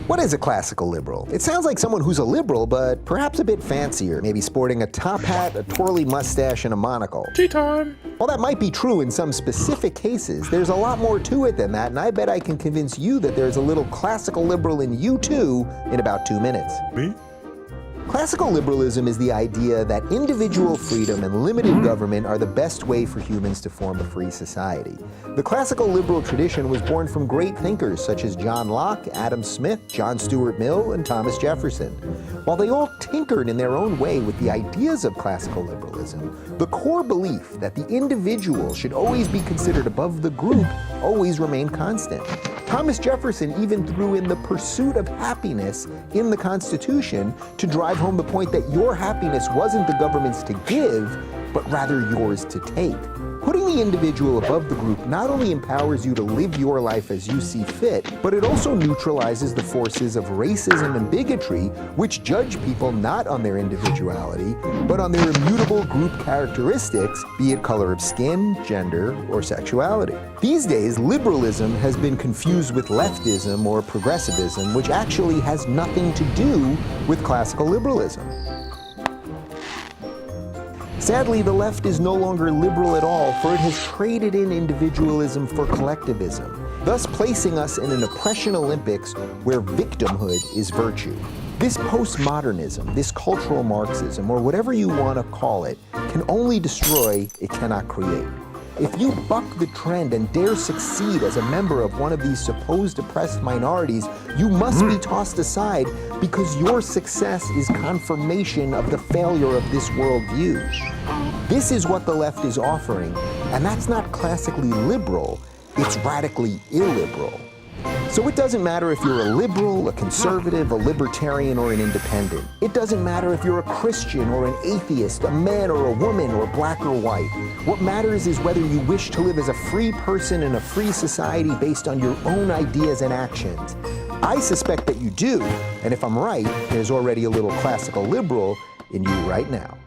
What is a classical liberal? It sounds like someone who's a liberal, but perhaps a bit fancier, maybe sporting a top hat, a twirly mustache, and a monocle. Tea time! While that might be true in some specific cases, there's a lot more to it than that, and I bet I can convince you that there's a little classical liberal in you too in about 2 minutes. Me? Classical liberalism is the idea that individual freedom and limited government are the best way for humans to form a free society. The classical liberal tradition was born from great thinkers such as John Locke, Adam Smith, John Stuart Mill, and Thomas Jefferson. While they all tinkered in their own way with the ideas of classical liberalism, the core belief that the individual should always be considered above the group always remained constant. Thomas Jefferson even threw in the pursuit of happiness in the Constitution to drive home the point that your happiness wasn't the government's to give, but rather yours to take. Putting the individual above the group not only empowers you to live your life as you see fit, but it also neutralizes the forces of racism and bigotry, which judge people not on their individuality, but on their immutable group characteristics, be it color of skin, gender, or sexuality. These days, liberalism has been confused with leftism or progressivism, which actually has nothing to do with classical liberalism. Sadly, the left is no longer liberal at all, for it has traded in individualism for collectivism, thus placing us in an oppression Olympics where victimhood is virtue. This postmodernism, this cultural Marxism, or whatever you want to call it, can only destroy, it cannot create. If you buck the trend and dare succeed as a member of one of these supposed oppressed minorities, you must be tossed aside because your success is confirmation of the failure of this worldview. This is what the left is offering, and that's not classically liberal, it's radically illiberal. So it doesn't matter if you're a liberal, a conservative, a libertarian, or an independent. It doesn't matter if you're a Christian or an atheist, a man or a woman, or black or white. What matters is whether you wish to live as a free person in a free society based on your own ideas and actions. I suspect that you do, and if I'm right, there's already a little classical liberal in you right now.